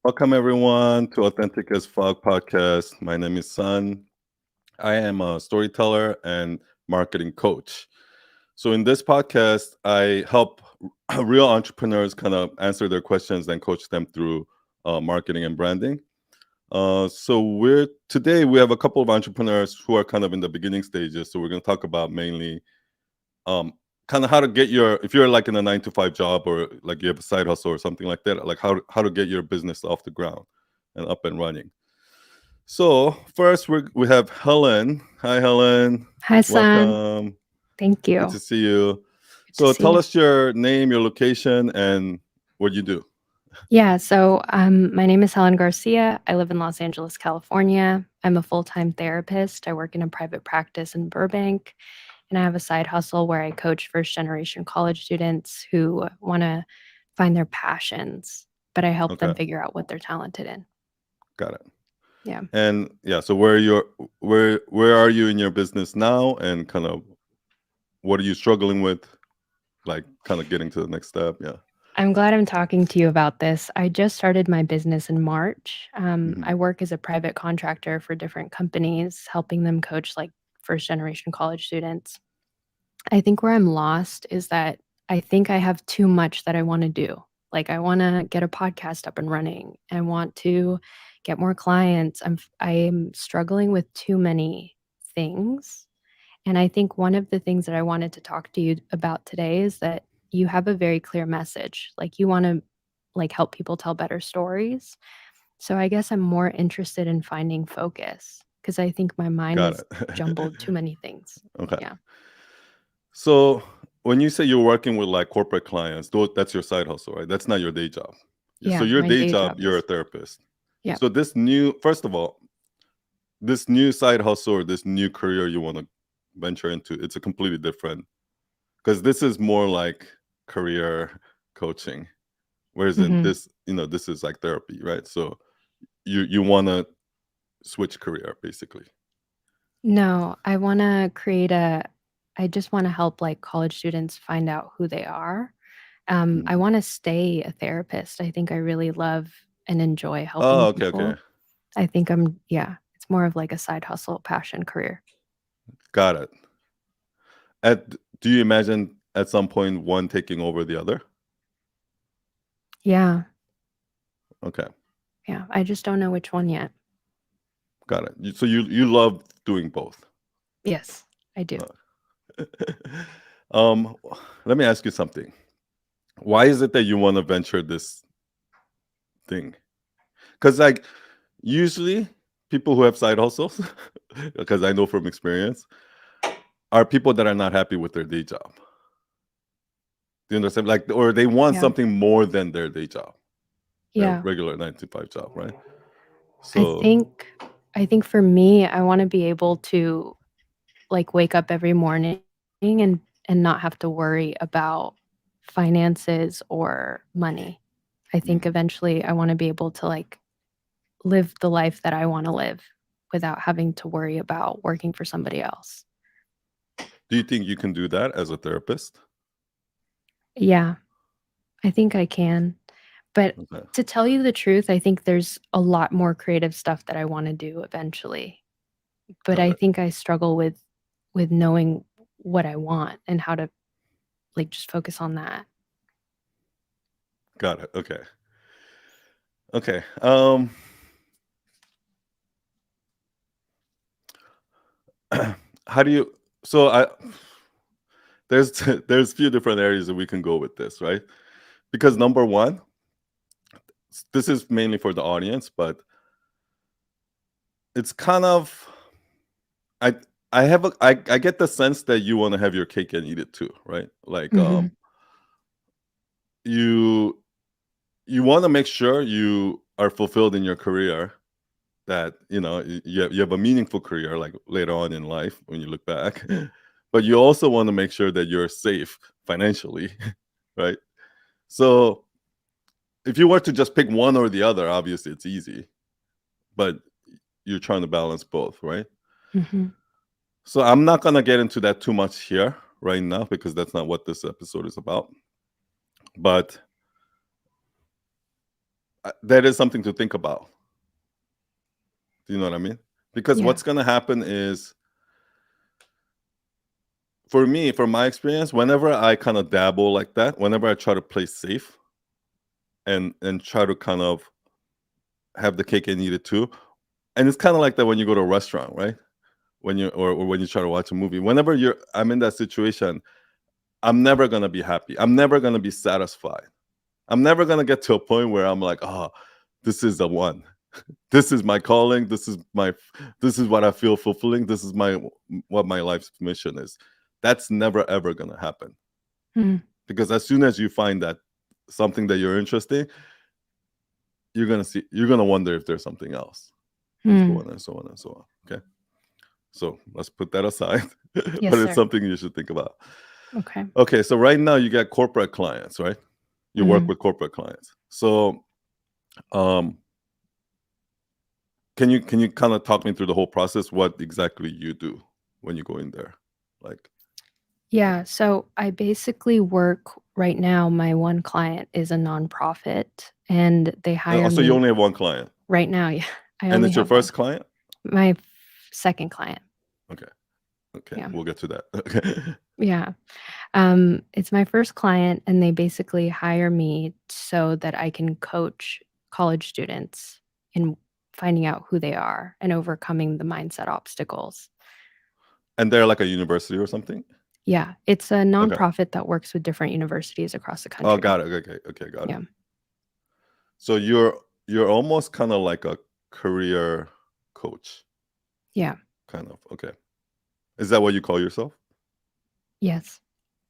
Welcome everyone to Authentic as Fog podcast. My name is Sun. I am a storyteller and marketing coach. So in this podcast, I help real entrepreneurs kind of answer their questions and coach them through marketing and branding. So today we have a couple of entrepreneurs who are kind of in the beginning stages. So we're going to talk about mainly um, kind of how to get your if you're like in a 9 to 5 job or like you have a side hustle or something like that, like how to get your business off the ground and up and running. So first we have Helen. Hi Helen, Hi, San. welcome. Thank Good you. to see you. Good to So see tell you. us your name, your location, and what you do. My name is Helen Garcia. I live in Los Angeles, California. I'm a full time therapist. I work in a private practice in Burbank, and I have a side hustle where I coach first generation college students who want to find their passions, but I help them Okay, figure out what they're talented in. got it. Yeah. And yeah, so where are you in your business now, and kind of what are you struggling with, like kind of getting to the next step? Yeah. I'm glad I'm talking to you about this. I just started my business in March. Hmm. I work as a private contractor for different companies, helping them coach like first generation college students. I think where I'm lost is that I think I have too much that I want to do. Like I want to get a podcast up and running. I want to get more clients. I'm struggling with too many things. And I think one of the things that I wanted to talk to you about today is that you have a very clear message. Like you want to like help people tell better stories. So I guess I'm more interested in finding focus because I think my mind Got is it. jumbled too many things. Okay. Yeah. So when you say you're working with like corporate clients, that's your side hustle, right? That's not your day job. So Yeah, your my day day job, job you're a is. therapist. Yeah. So first of all, this new side hustle or this new career you want to venture into, it's a completely different, because this is more like career coaching, whereas in Mhm. this is like therapy, right? So you want to switch career basically. No, I just wanna help, like, college students find out who they are. I Mhm. wanna stay a therapist. I think I really love and enjoy Oh, helping okay, okay, people. I think yeah, it's more of like a side hustle, passion, career. got it. Do you imagine at some point one taking over the other? Yeah, Okay, yeah, I just don't know which one yet. got it. So you love doing both. Yes, I do. Uh, um, Let me ask you something. Why is it that you want to venture this thing? Because like usually people who have side hustles, because I know from experience, are people that are not happy with their day job. Do you understand? Like, or they want Yeah, something more than their day job, their yeah. regular 9 to 5 job, right? I So think I think for me, I wanna be able to, like, wake up every morning and not have to worry about finances or money. I think mhm. eventually I wanna be able to, like, live the life that I wanna live without having to worry about working for somebody else. Do you think you can do that as a therapist? Yeah, I think I can. But Okay, to tell you the truth, I think there's a lot more creative stuff that I wanna do eventually. But got I it. think I struggle with knowing what I want and how to, like, just focus on that. Got it. Okay. Okay. How do you? So I there's there's few different areas that we can go with this, right? Because number one, this is mainly for the audience, but it's kind of I I get the sense that you want to have your cake and eat it too, right? Like Mhm. you you want to make sure you are fulfilled in your career, that you have a meaningful career like later on in life when you look back, but you also want to make sure that you're safe financially, right? So if you were to just pick one or the other, obviously it's easy, but you're trying to balance both, right? Mhm. So I'm not going to get into that too much here right now because that's not what this episode is about. But that is something to think about. Do you know what I mean? Because Yeah. what's going to happen is, for me, from my experience, whenever I kind of dabble like that, whenever I try to play safe and try to kind of have the cake and eat it too, and it's kind of like that when you go to a restaurant, right? When you or when you try to watch a movie, whenever I'm in that situation, I'm never gonna be happy. I'm never gonna be satisfied. I'm never gonna get to a point where I'm like, oh, this is the one. This is my calling. This is what I feel fulfilling. This is what my life's mission is. That's never ever gonna happen. Mm. Because as soon as you find that something that you're interested, you're gonna wonder if there's something else. And so Mm. on and so on and so on. Okay. So let's put that aside. Yes, But it's sir. something you should think about. Okay. Okay, so right now you get corporate clients, right? You work Mhm. with corporate clients. So um can you kind of talk me through the whole process? What exactly you do when you go in there? Like, Yeah, so I basically work right now, my one client is a nonprofit, and they hire so you me only have one client, right now, yeah, I and only it's your have 1. first client? My f second client. Okay. Okay, Yeah. we'll get to that. Okay. Yeah. It's my first client, and they basically hire me so that I can coach college students in finding out who they are and overcoming the mindset obstacles. And they're like a university or something? Yeah, it's a Okay. nonprofit that works with different universities across the Oh, country. got it. Okay, okay, got it. Yeah. So you're almost kind of like a career coach, Yeah. kind of. Okay. Is that what you call yourself? Yes.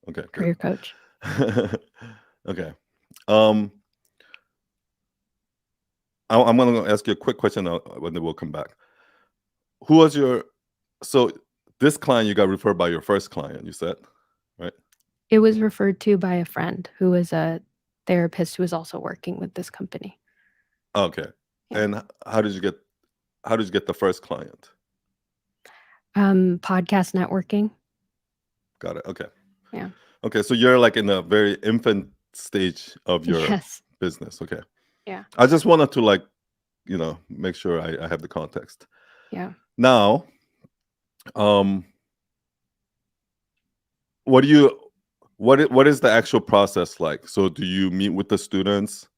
Okay, good. Career coach. Okay. Um, I'm gonna ask you a quick question, and then we'll come back. Who was your so this client you got referred by your first client, you said, right? It was referred to by a friend who was a therapist who was also working with this company. Okay. Yeah. And how did you get the first client? Podcast networking. Got it. Okay. Yeah. Okay. So you're like in a very infant stage of your Yes. business. Okay. Yeah. I just wanted to like, make sure I have the context. Yeah. Now, um, what do you what is the actual process like? So do you meet with the students?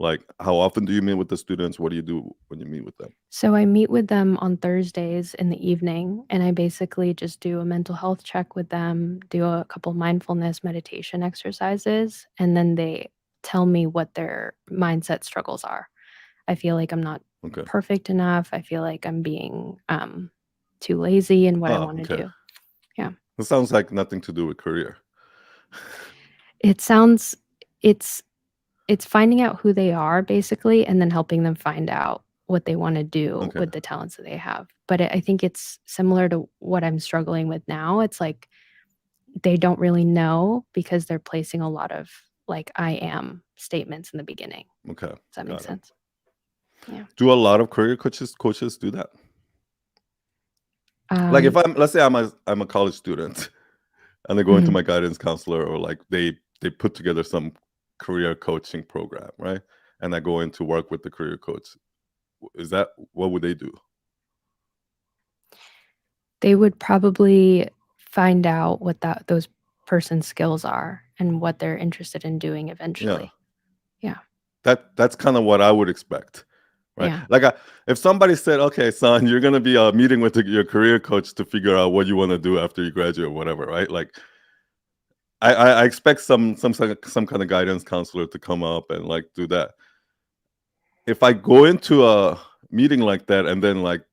Like, how often do you meet with the students? What do you do when you meet with them? So I meet with them on Thursdays in the evening, and I basically just do a mental health check with them, do a couple mindfulness meditation exercises, and then they tell me what their mindset struggles are. I feel like I'm not Okay. perfect enough. I feel like I'm being too lazy in what I Oh, want to okay. do. Yeah. It sounds like nothing to do with career. It sounds it's it's finding out who they are basically, and then helping them find out what they wanna do Okay. with the talents that they have. But I think it's similar to what I'm struggling with now. It's like they don't really know because they're placing a lot of, like, "I am" statements in the beginning. Okay. Does that make Got it. sense? Yeah. Do a lot of career coaches do that? Like, if Um, let's say I'm a college student and I go into mhm. my guidance counselor, or like they put together some career coaching program, right? And I go in to work with the career coach. Is that what would they do? They would probably find out what those person's skills are and what they're interested in doing Yeah. eventually. Yeah. That's kind of what I would expect, right? Yeah. Like, if somebody said, "Okay, son, you're gonna be meeting with your career coach to figure out what you want to do after you graduate, or whatever," right? Like, I expect some kind of guidance counselor to come up and like do that. If I go into a meeting like that and then like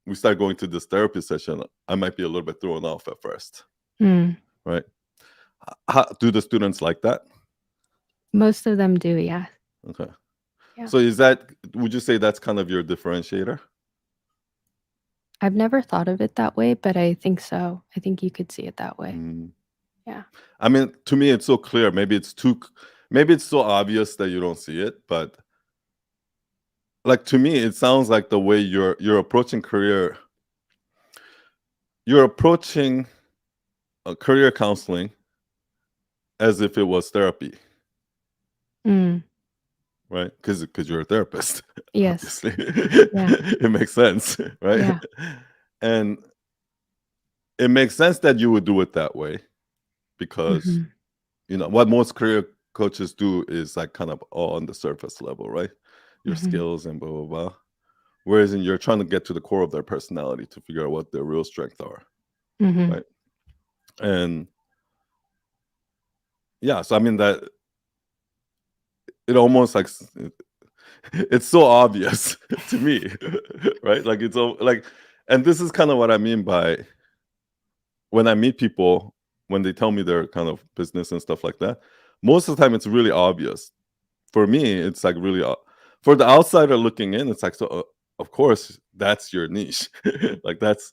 we start going to this therapy session, I might be a little bit thrown off at first, Mm. right? How do the students like that? Most of them do, yeah. Okay. Yeah. So would you say that's kind of your differentiator? I've never thought of it that way, but I think so. I think you could see it that way. Mm. Yeah. I mean, to me, it's so clear. Maybe it's so obvious that you don't see it, but like to me, it sounds like the way you're approaching you're approaching career counseling as if it was therapy, Mm. right? Because you're a therapist, Yes. obviously. Yeah. It makes sense, right? Yeah. And it makes sense that you would do it that way because Mhm. what most career coaches do is like kind of all on the surface level, right? Your Mhm. skills and blah blah blah. Whereas you're trying to get to the core of their personality to figure out what their real strengths are, Mhm. right? And yeah, so I mean that it almost like it's so obvious to me, right? Like it's all like, and this is kind of what I mean by when I meet people when they tell me their kind of business and stuff like that. Most of the time, it's really obvious. For me, it's like really for the outsider looking in. It's like so. Of course, that's your niche. Like that's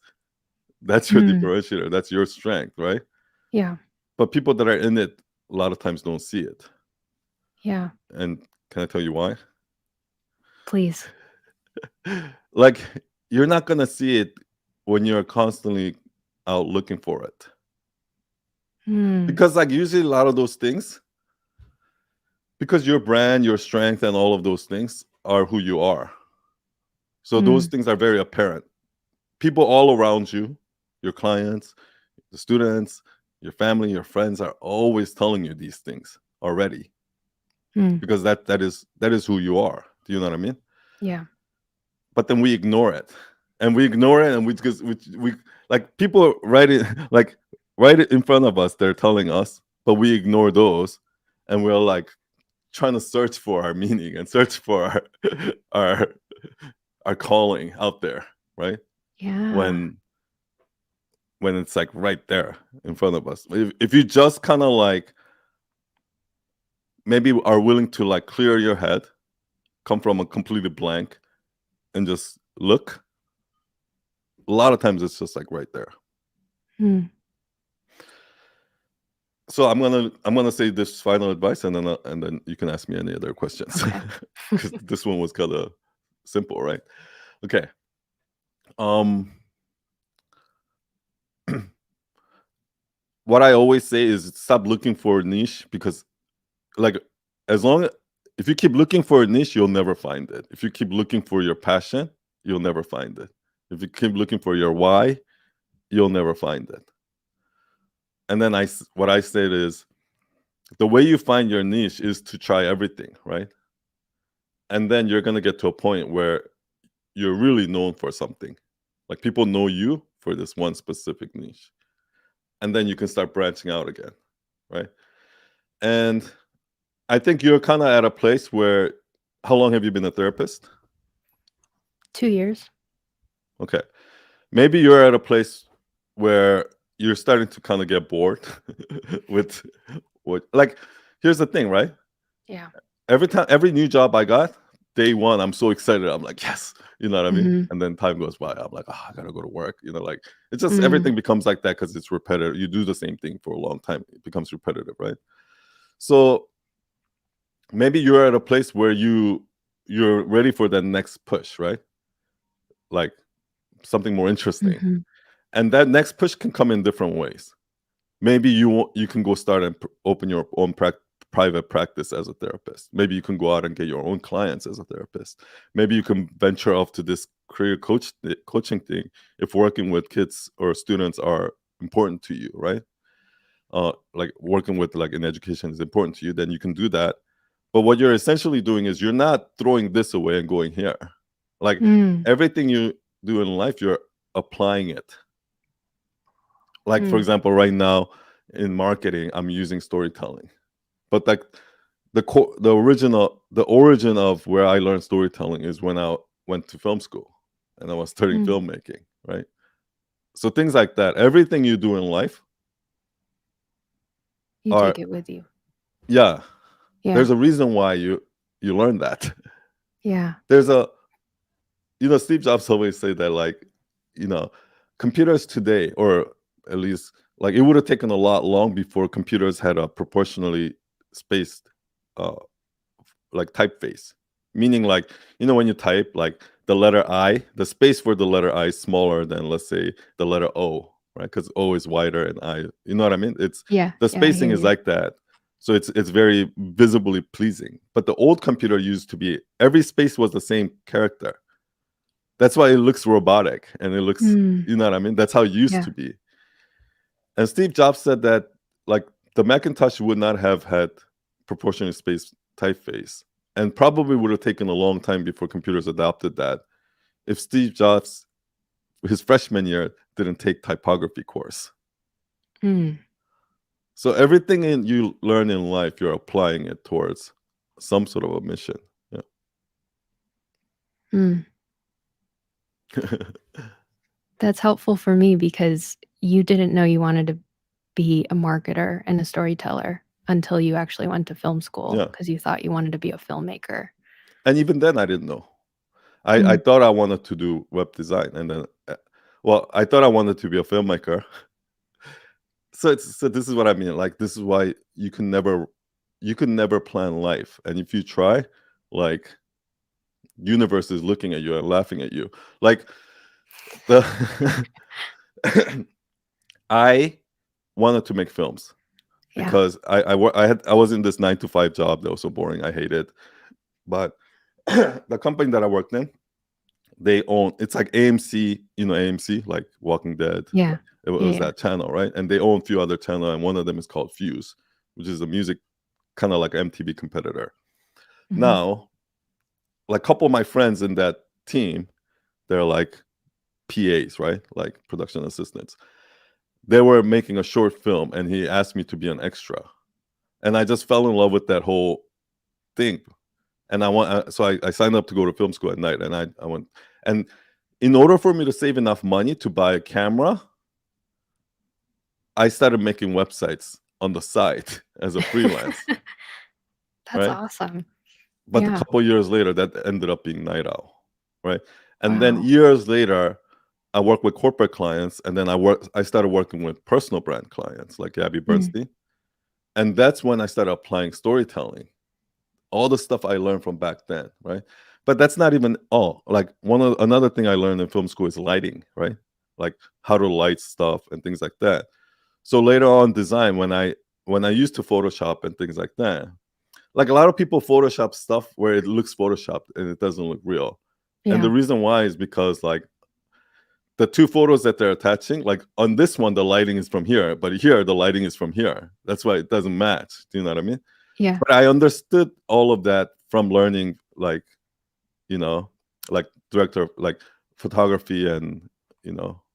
your Mm. differentiator. That's your strength, right? Yeah. But people that are in it a lot of times don't see it. Yeah. And can I tell you why? Please. Like you're not gonna see it when you're constantly out looking for it. Mm. Because like usually a lot of those things, because your brand, your strength, and all of those things are who you are. So those Mm. things are very apparent. People all around you, your clients, the students, your family, your friends are always telling you these things already Mm. because that is who you are. Do you know what I mean? Yeah. But then we ignore it, and we ignore it, and because we like people right it like right in front of us, they're telling us, but we ignore those, and we're like trying to search for our meaning and search for our our our calling out there, right? Yeah. When it's like right there in front of us. If you just kind of like maybe are willing to like clear your head, come from a completely blank, and just look, a lot of times it's just like right there. Mm. So I'm gonna say this final advice, and then you can ask me any other questions Okay. because this one was kind of simple, right? Okay. Um, what I always say is stop looking for a niche because, like, as long if you keep looking for a niche, you'll never find it. If you keep looking for your passion, you'll never find it. If you keep looking for your why, you'll never find it. And then what I said is the way you find your niche is to try everything, right? And then you're gonna get to a point where you're really known for something. Like people know you for this one specific niche. And then you can start branching out again, right? And I think you're kind of at a place where how long have you been a therapist? 2 years. Okay. Maybe you're at a place where you're starting to kind of get bored with what like here's the thing, right? Yeah. Every new job I got, day one, I'm so excited. I'm like, yes, you know what I mean? Mhm. And then time goes by. I'm like, oh, I gotta go to work. Like it's just Mm. everything becomes like that because it's repetitive. You do the same thing for a long time, it becomes repetitive, right? So maybe you're at a place where you're ready for the next push, right? Like something more interesting. Mhm. And that next push can come in different ways. Maybe you can go start and open your own private practice as a therapist. Maybe you can go out and get your own clients as a therapist. Maybe you can venture off to this career coaching thing if working with kids or students are important to you, right? Like working with like in education is important to you, then you can do that. But what you're essentially doing is you're not throwing this away and going here. Like Mm. everything you do in life, you're applying it. Like for Mm. example, right now in marketing, I'm using storytelling. But like the origin of where I learned storytelling is when I went to film school and I was studying Mm. filmmaking, right? So things like that. Everything you do in life You are take it with you. yeah. Yeah. There's a reason why you learn that. Yeah. There's a Steve Jobs always say that like, you know, computers today, or at least like it would have taken a lot long before computers had a proportionally spaced uh like typeface. Meaning like, when you type like the letter I, the space for the letter I is smaller than let's say the letter O, right? Because O is wider and I, you know what I mean? It's Yeah. the Yeah, I spacing hear is you. like that. So it's very visibly pleasing. But the old computer used to be every space was the same character. That's why it looks robotic and it looks, Mm, you know what I mean? That's how it used yeah. to be. And Steve Jobs said that like the Macintosh would not have had proportional space typeface and probably would have taken a long time before computers adopted that if Steve Jobs his freshman year didn't take typography course. Mm, So everything you learn in life, you're applying it towards some sort of a mission. Yeah. mm. That's helpful for me because you didn't know you wanted to be a marketer and a storyteller until you actually went to film school Yeah. because you thought you wanted to be a filmmaker. And even then, I didn't know. I Mm, thought I wanted to do web design, and then, well, I thought I wanted to be a filmmaker. So this is what I mean. Like this is why you can never plan life, and if you try, like universe is looking at you and laughing at you. Like the I wanted to make films yeah. because I was in this 9 to 5 job that was so boring. I hate it. But the company that I worked in, they own it's like AMC, you know AMC, like Walking Dead. Yeah. Like, it Yeah. was Yeah. that channel, right? And they own a few other channels, and one of them is called Fuse, which is a music kind of like MTV competitor. Mhm. Now, like a couple of my friends in that team, they're like PAs, right? Like production assistants. They were making a short film, and he asked me to be an extra, and I just fell in love with that whole thing. And I signed up to go to film school at night, and I went. And in order for me to save enough money to buy a camera, I started making websites on the side as a freelance, That's right? awesome. But a Yeah. couple years later, that ended up being Night Owl, right? And then Wow. years later, I worked with corporate clients, and then I started working with personal brand clients like Gabby Mm, Bernstein, and that's when I started applying storytelling, all the stuff I learned from back then, right? But that's not even all. Like another thing I learned in film school is lighting, right? Like how to light stuff and things like that. So later on, design when I used to Photoshop and things like that, like a lot of people Photoshop stuff where it looks Photoshopped and it doesn't look real. And the yeah. reason why is because like the two photos that they're attaching, like on this one, the lighting is from here, but here the lighting is from here. That's why it doesn't match. Do you know what I mean? Yeah. But I understood all of that from learning, like, you know, like director, like photography and,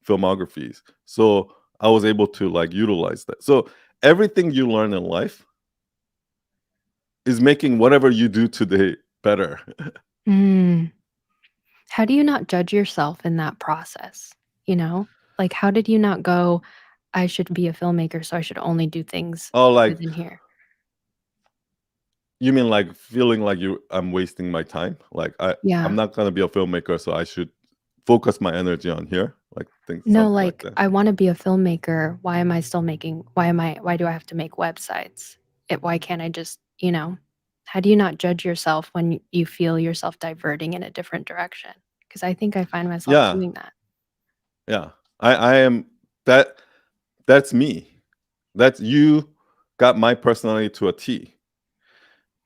filmographies. So I was able to like utilize that. So everything you learn in life is making whatever you do today better. Mm. How do you not judge yourself in that process? You know? Like, how did you not go, "I should be a filmmaker, so I should only do things Oh, like within here." you mean like feeling like I'm wasting my time? Like I'm Yeah. not gonna be a filmmaker, so I should focus my energy on here, like think No, something like like, that. I wanna be a filmmaker. Why do I have to make websites? Why can't I just, how do you not judge yourself when you feel yourself diverting in a different direction? Because I think I find myself Yeah, doing that. yeah. I am that. That's me. That's you. Got my personality to a T.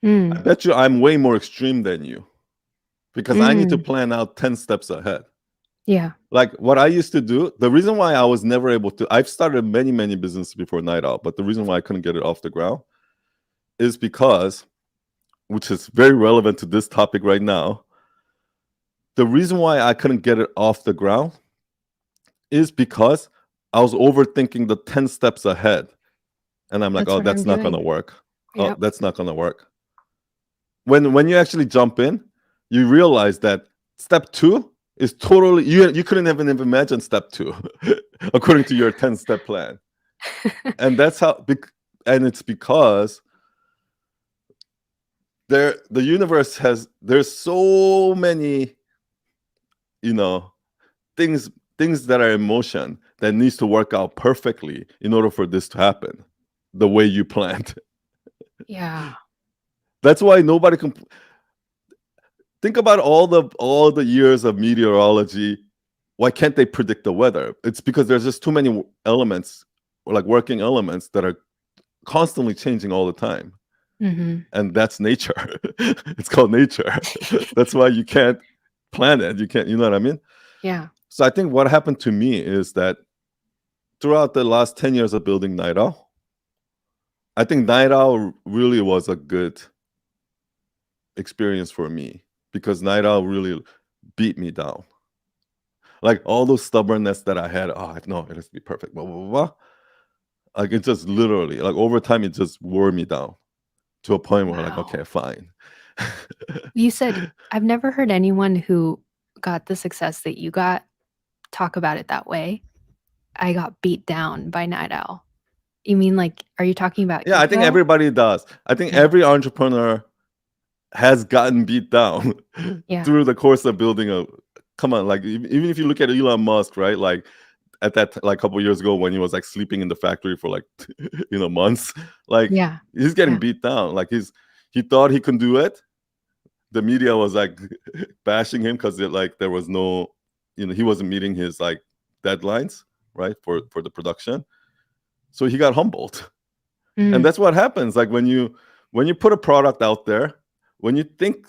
I Mm, bet you I'm way more extreme than you because I need to mm, plan out 10 steps ahead. yeah, Like what I used to do, the reason why I was never able to, I've started many, many businesses before Night Out, but the reason why I couldn't get it off the ground is because, which is very relevant to this topic right now, the reason why I couldn't get it off the ground is because I was overthinking the 10 steps ahead. And I'm like, that's oh, what I'm that's not gonna doing. work. Oh, Yep. that's not gonna work. When you actually jump in, you realize that step two is totally you couldn't even imagine step two according to your 10-step plan. And that's how and it's because the universe there's so many, you know, things things that are in motion that needs to work out perfectly in order for this to happen the way you planned. Yeah, That's why nobody can think about all the years of meteorology. Why can't they predict the weather? It's because there's just too many elements, or like working elements that are constantly changing all the time. Mhm. And that's nature. It's called nature. That's why you can't plan it. You can't, you know what I mean? Yeah. So I think what happened to me is that throughout the last 10 years of building Night Owl, I think Night Owl really was a good experience for me because Night Owl really beat me down. Like all those stubbornness that I had, oh no, it has to be perfect, blah, blah, blah, blah. Like it just literally, like over time, it just wore me down to a point where like, Wow. okay, fine. You said I've never heard anyone who got the success that you got talk about it that way. I got beat down by Night Owl. You mean like, are you talking about Yeah, I think ego? everybody does. I think Yeah. every entrepreneur has gotten beat down Yeah. through the course of building a. Come on, like even if you look at Elon Musk, right? Like at that like a couple years ago when he was like sleeping in the factory for like months, like Yeah. he's getting Yeah. beat down. Like he thought he can do it. The media was like bashing him because like there was no, he wasn't meeting his like deadlines, right, for the production. So he got humbled. And Mm. that's what happens like when you put a product out there, when you think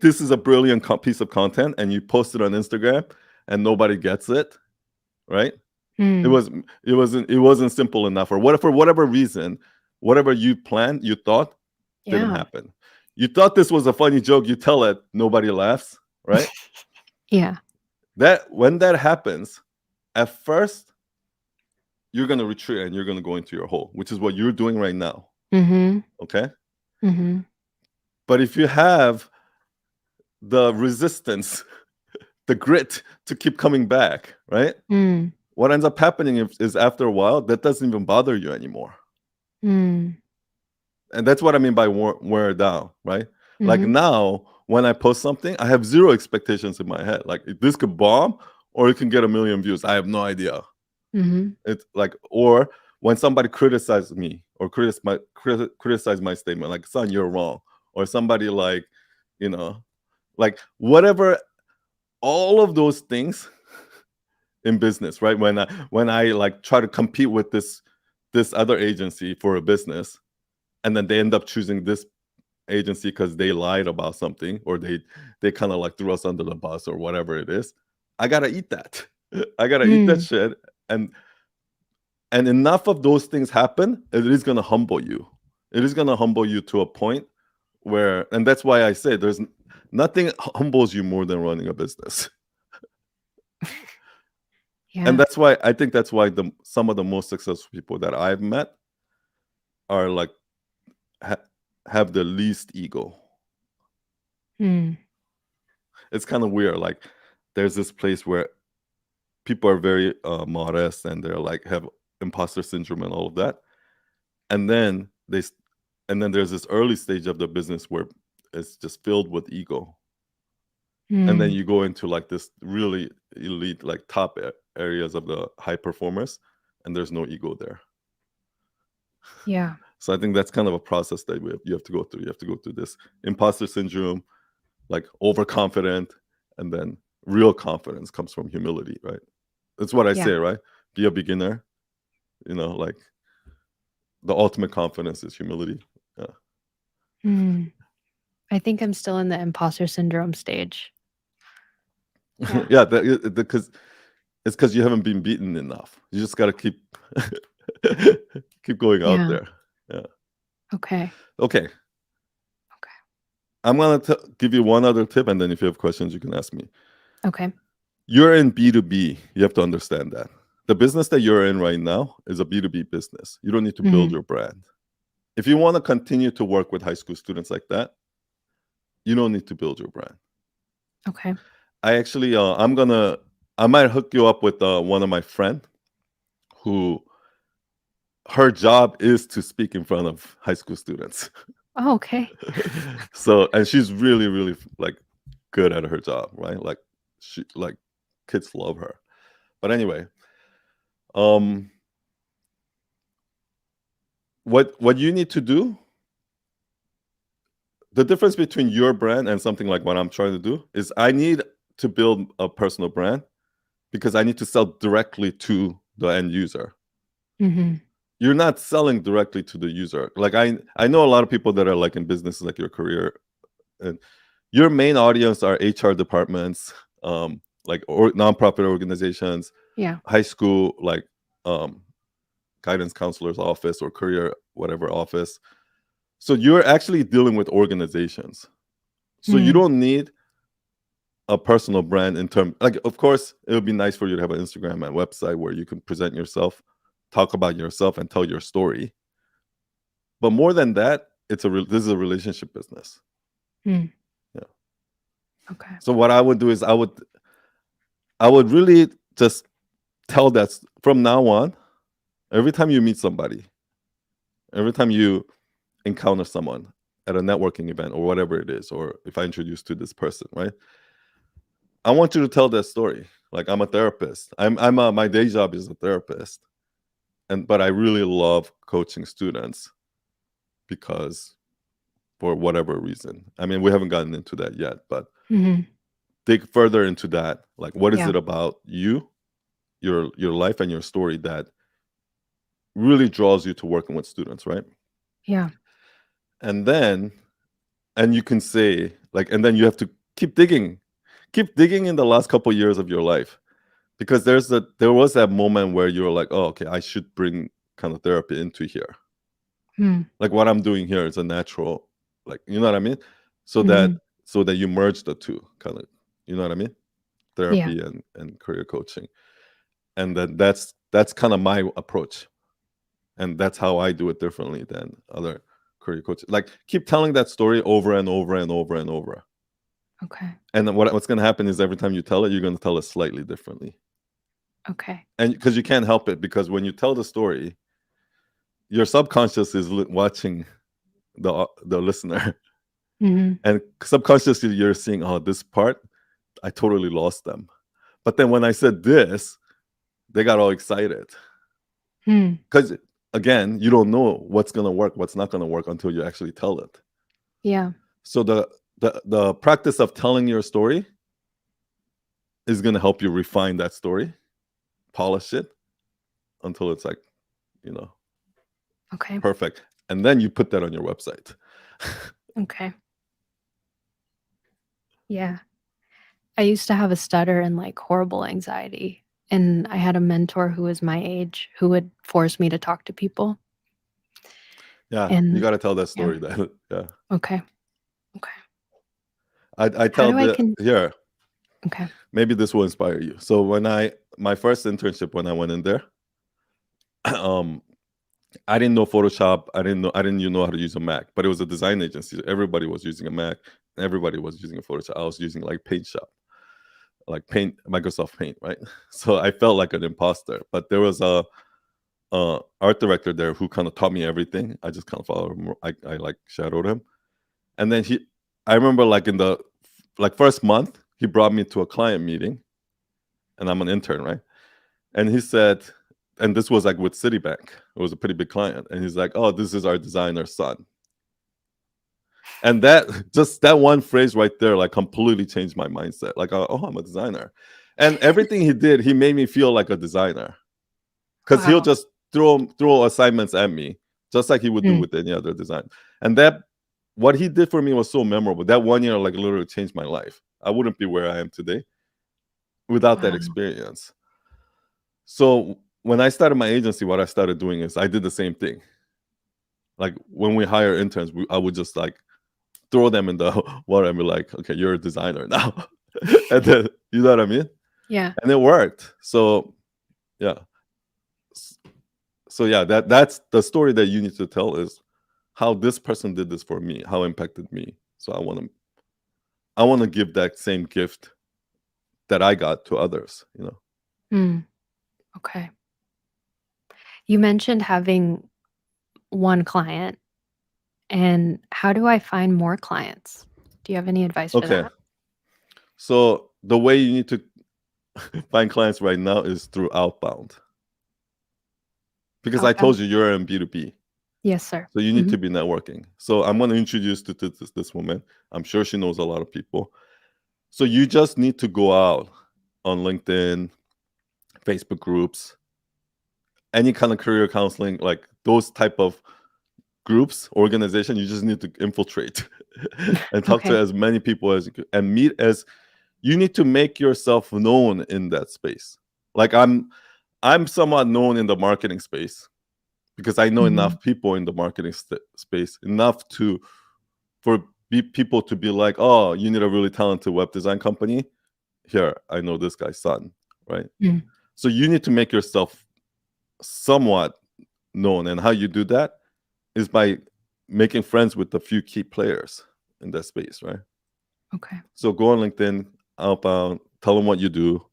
this is a brilliant piece of content and you post it on Instagram and nobody gets it, right? it Mm. was it wasn't simple enough, or what, for whatever reason, whatever you planned, you thought didn't Yeah. happen. You thought this was a funny joke, you tell it, nobody laughs, right? Yeah. That when that happens, at first you're going to retreat and you're going to go into your hole, which is what you're doing right now. Mhm. Okay. Mhm. But if you have the resistance, the grit to keep coming back, right? Mm. What ends up happening is after a while, that doesn't even bother you anymore. Mm. And that's what I mean by wear down, right? Like Mhm. now, when I post something, I have zero expectations in my head. Like this could bomb or it can get a million views. I have no idea. Mhm. It's like, or when somebody criticizes me or criticize my statement, like, son, you're wrong. Or somebody like, you know, like whatever, all of those things in business, right? When I like try to compete with this other agency for a business, and then they end up choosing this agency because they lied about something, or they kind of like threw us under the bus or whatever it is. I gotta eat that. I gotta eat that Mm. shit. And enough of those things happen, it is gonna humble you. It is gonna humble you to a point where, and that's why I say there's nothing humbles you more than running a business. And Yeah. that's why I think that's why some of the most successful people that I've met are like have the least ego. Mm. It's kind of weird. Like there's this place where people are very modest and they're like have imposter syndrome and all of that, and then and then there's this early stage of the business where it's just filled with ego, and then Mm. you go into like this really elite like top areas of the high performers, and there's no ego there. Yeah. So I think that's kind of a process that you have to go through. You have to go through this imposter syndrome, like overconfident, and then real confidence comes from humility, right? That's what I Yeah. say, right? Be a beginner, like the ultimate confidence is humility. Yeah. Mm. I think I'm still in the imposter syndrome stage. Yeah. Yeah, because it's because you haven't been beaten enough. You just got to keep keep going out Yeah. there. Yeah. Okay. Okay. Okay. I'm gonna give you one other tip, and then if you have questions, you can ask me. Okay. You're in B2B. You have to understand that the business that you're in right now is a B2B business. You don't need to build Mhm. your brand. If you want to continue to work with high school students like that, you don't need to build your brand. Okay. I actually, I might hook you up with one of my friend who her job is to speak in front of high school students. Oh, okay. So, and she's really, really like good at her job, right? Like she, like kids love her. But anyway, um, what you need to do, the difference between your brand and something like what I'm trying to do is I need to build a personal brand because I need to sell directly to the end user. Mhm. You're not selling directly to the user. Like I know a lot of people that are like in businesses like your career, and your main audience are HR departments, like or nonprofit organizations, Yeah. high school, like um, guidance counselor's office or career whatever office. So you're actually dealing with organizations. So you Mm. don't need a personal brand in terms, like, of course it would be nice for you to have an Instagram and website where you can present yourself, talk about yourself, and tell your story. But more than that, this is a relationship business. Mm. Yeah. Okay. So what I would do is I would really just tell that from now on, every time you meet somebody, every time you encounter someone at a networking event or whatever it is, or if I introduce to this person, right? I want you to tell that story. Like, I'm a therapist. My day job is a therapist, but I really love coaching students because for whatever reason. I mean, we haven't gotten into that yet, but Mhm. dig further into that. Like, what is Yeah. it about you, your life, and your story that really draws you to working with students, right? Yeah. And then, and you can say like, and then you have to keep digging in the last couple years of your life, because there was that moment where you were like, oh, okay, I should bring kind of therapy into here. Mm. Like, what I'm doing here is a natural, like, you know what I mean? So that Mhm. so that you merge the two, kind of, you know what I mean? Yeah. Therapy and career coaching. And then that's kind of my approach. And that's how I do it differently than other career coaches. Like, keep telling that story over and over and over and over. Okay. And then what's going to happen is every time you tell it, you're going to tell it slightly differently. Okay. And because you can't help it, because when you tell the story, your subconscious is watching the listener, Mhm. and subconsciously you're seeing, oh, this part, I totally lost them. But then when I said this, they got all excited, Mm. because again, you don't know what's going to work, what's not going to work until you actually tell it. Yeah. So the practice of telling your story is going to help you refine that story, polish it until it's like, you know, Okay. perfect. And then you put that on your website. Okay. Yeah. I used to have a stutter and like horrible anxiety. And I had a mentor who was my age who would force me to talk to people. Yeah, you And got to tell that yeah. story. That yeah, Okay. Okay. I How tell do I the can here. Okay. Maybe this will inspire you. So my first internship, when I went in there, um, I didn't know Photoshop. I didn't even know how to use a Mac. But it was a design agency. Everybody was using a Mac. Everybody was using a Photoshop. I was using like Paint Shop, like Microsoft Paint, right? So I felt like an imposter. But there was a art director there who kind of taught me everything. I just kind of followed him. I like shadowed him, and then I remember like in the like first month, he brought me to a client meeting, and I'm an intern, right? And he said, and this was like with Citibank. It was a pretty big client, and he's like, "Oh, this is our designer's son." And that just that one phrase right there, like, completely changed my mindset. Like, oh, I'm a designer, and everything he did, he made me feel like a designer, because he'll Wow. just throw assignments at me, just like he would do Mm. with any other design. And that what he did for me was so memorable. That one year, like, literally changed my life. I wouldn't be where I am today without that Wow. experience. So when I started my agency, what I started doing is I did the same thing. Like, when we hire interns, I would just like throw them in the water and be like, "Okay, you're a designer now," and then, you know what I mean? Yeah. And it worked. So yeah, S- so yeah, that's the story that you need to tell, is how this person did this for me, how it impacted me. So I want to give that same gift that I got to others. Mm. Okay. You mentioned having one client, and how do I find more clients? Do you have any advice for Okay, that? so the way you need to find clients right now is through outbound, because I told Outbound? you you're in B2B. Yes, sir. So you need to Mhm. be networking. So I'm going to introduce you to this woman. I'm sure she knows a lot of people. So you just need to go out on LinkedIn, Facebook groups, any kind of career counseling, like those type of groups, organization, you just need to infiltrate and talk to Okay. as many people as you could, and meet as you need to make yourself known in that space. Like I'm somewhat known in the marketing space because I know Mhm. enough people in the marketing space enough to for people to be like, oh, you need a really talented web design company. Here, I know this guy's son, right? Mm. So you need to make yourself somewhat known, and how you do that is by making friends with a few key players in that space, right? Okay. So go on LinkedIn, outbound, tell them what you do,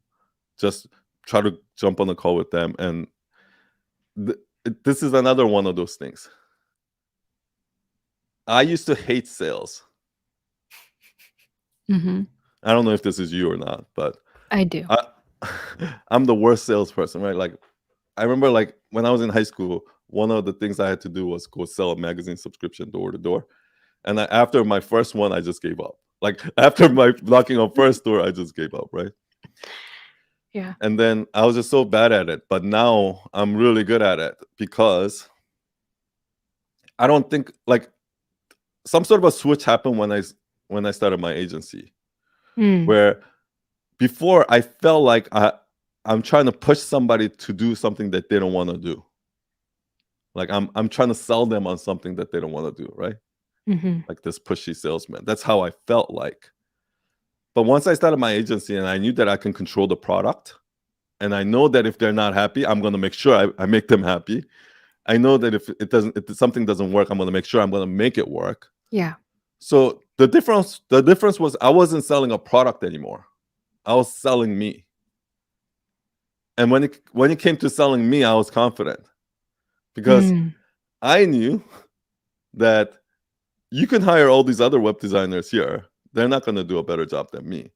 just try to jump on a call with them, and this is another one of those things. I used to hate sales. Mhm. I don't know if this is you or not, but I do. I, I'm the worst salesperson, right? Like, I remember, like, when I was in high school, one of the things I had to do was go sell a magazine subscription door to door. And after my first one, I just gave up. Like, after my knocking on first door, I just gave up, right? Yeah. And then I was just so bad at it. But now I'm really good at it because I don't think, like, some sort of a switch happened when I started my agency, Mm. where before I felt like I'm trying to push somebody to do something that they don't want to do. Like I'm trying to sell them on something that they don't want to do, right? Mhm. Like this pushy salesman. That's how I felt like. But once I started my agency and I knew that I can control the product, and I know that if they're not happy, I'm going to make sure I make them happy. I know that if something doesn't work, I'm going to make sure I'm going to make it work. Yeah. So the difference was I wasn't selling a product anymore. I was selling me. And when it came to selling me, I was confident because Mm. I knew that you can hire all these other web designers here. They're not going to do a better job than me.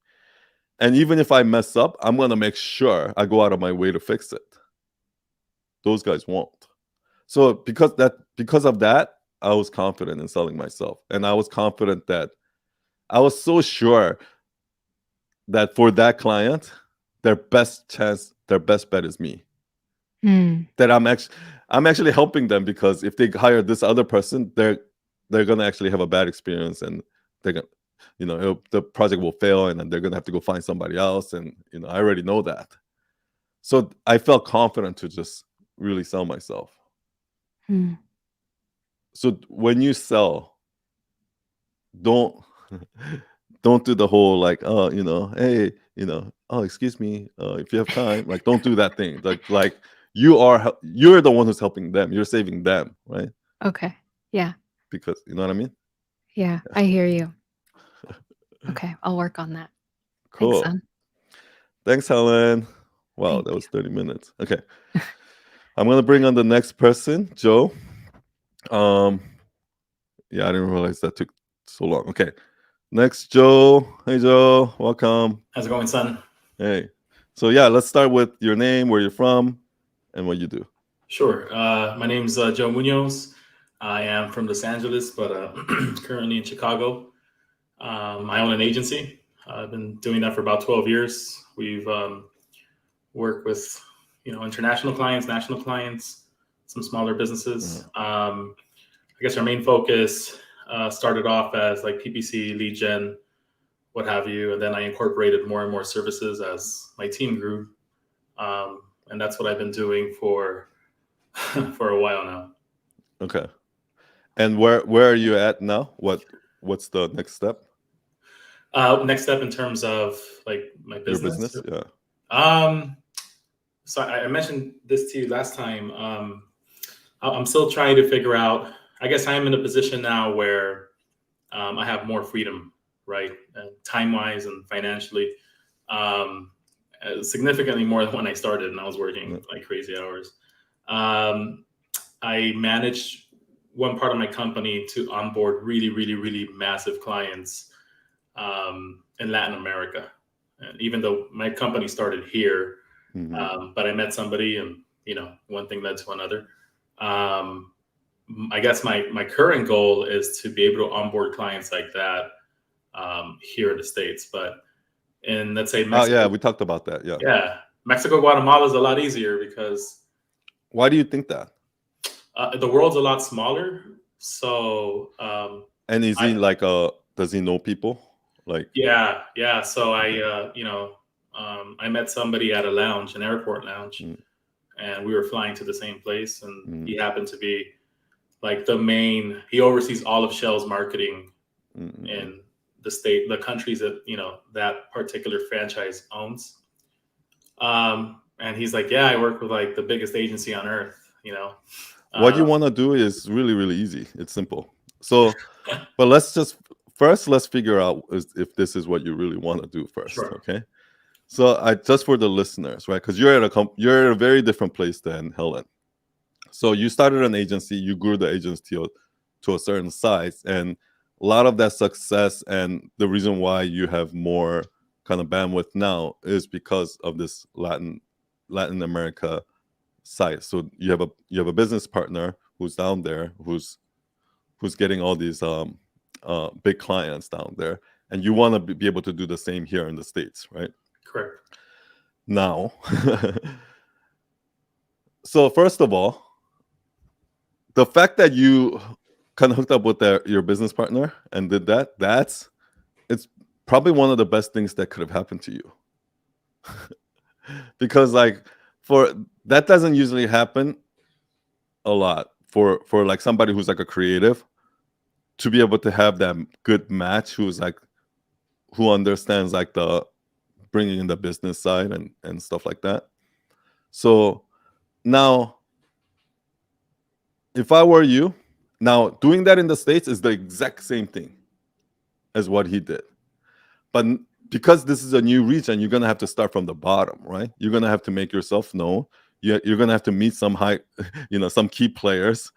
And even if I mess up, I'm going to make sure I go out of my way to fix it. Those guys won't. So because of that, I was confident in selling myself. And I was confident that I was so sure that for that client, their best bet is me. Mm. That I'm actually helping them, because if they hire this other person, they're gonna actually have a bad experience, and they're gonna, the project will fail, and then they're gonna have to go find somebody else, and I already know that. So I felt confident to just really sell myself. Mm. So when you sell, don't don't do the whole like, oh, hey, oh, excuse me, if you have time, like, don't do that thing. Like you're the one who's helping them, you're saving them, right? Okay. Yeah. Because you know what I mean. Yeah. I hear you. Okay. I'll work on that. Thanks, Cool. son. Thanks, Helen. Wow, Thank that you. was 30 minutes. Okay, I'm gonna bring on the next person, Joe. um yeah, I didn't realize that took so long. Okay, next, Joe. Hey, Joe, welcome. How's it going, son? Hey. So yeah, let's start with your name, where you're from, and what you do. Sure. My name's Joe Munoz. I am from Los Angeles, but currently in Chicago. I own an agency. I've been doing that for about 12 years. We've worked with, international clients, national clients, some smaller businesses. I guess our main focus started off as like PPC, lead gen, what have you, and then I incorporated more and more services as my team grew. And that's what I've been doing for for a while now. Okay. And where are you at now? What's the next step? Next step in terms of like my Your business. business? Yeah. Um, so I mentioned this to you last time. I'm still trying to figure out. I guess I am in a position now where I have more freedom, right, time wise and financially, um, significantly more than when I started, and I was working like crazy hours. Um, I manage one part of my company to onboard really, really, really massive clients in Latin America. And even though my company started here, but I met somebody, and one thing led to another. Um, I guess my current goal is to be able to onboard clients like that here in the States. But in, let's say, Oh yeah, Mexico, we talked about that. Yeah. yeah, Mexico, Guatemala is a lot easier because Why do you think that? The world's a lot smaller, so And is he I like does he know people? Like, yeah. So I met somebody at a lounge, an airport lounge, mm, and we were flying to the same place, and mm, he happened to be like the main. He oversees all of Shell's marketing mm, mm, mm. in the countries that that particular franchise owns. And he's like, yeah, I work with like the biggest agency on earth. What you Uh, want to do is really, really easy. It's simple. So, but let's figure out if this is what you really want to do first, sure. okay? So, I just for the listeners, right? Because you're at a very different place than Helen. So, you started an agency, you grew the agency to a certain size, and a lot of that success and the reason why you have more kind of bandwidth now is because of this Latin America side. So you have a business partner who's down there who's getting all these big clients down there, and you want to be able to do the same here in the States, right? Correct. Now, so first of all, the fact that you kind of hooked up with your business partner and did it's probably one of the best things that could have happened to you. Because like for that doesn't usually happen a lot for like somebody who's like a creative to be able to have that good match who understands like the bringing in the business side and stuff like that. So now if I were you, now doing that in the States is the exact same thing as what he did, but because this is a new region, you're gonna have to start from the bottom, right? You're gonna have to make yourself known. You're gonna have to meet some some key players,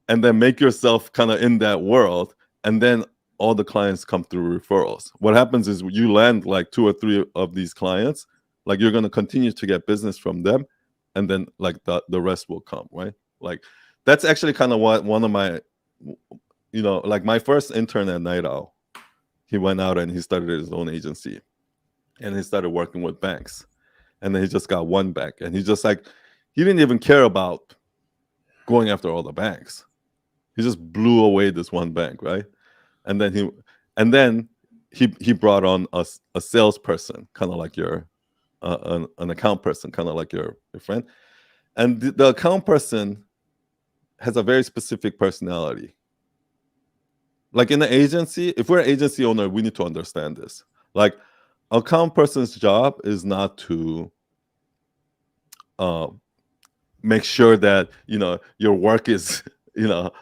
and then make yourself kind of in that world, and then all the clients come through referrals. What happens is you land like 2 or 3 of these clients, like you're gonna continue to get business from them, and then like the rest will come, right? Like that's actually kind of what one of my, like my first intern at Night Owl, he went out and he started his own agency, and he started working with banks, and then he just got one bank, and he didn't even care about going after all the banks. He just blew away this one bank, right? And then he brought on a salesperson, kind of like your an account person, kind of like your friend, and the account person has a very specific personality. Like in the agency, if we're an agency owner, we need to understand this. Like, account person's job is not to make sure that your work is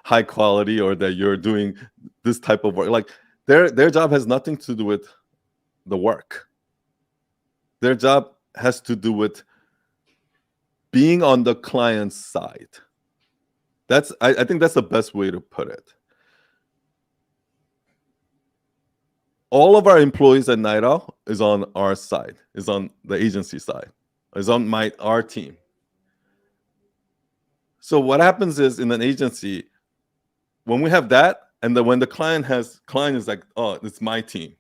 high quality, or that you're doing this type of work. Like their job has nothing to do with the work. Their job has to do with being on the client's side. I think that's the best way to put it. All of our employees at Night Owl is on our side, is on the agency side, is on our team. So what happens is in an agency, when we have that, and then when the client is like, oh, it's my team.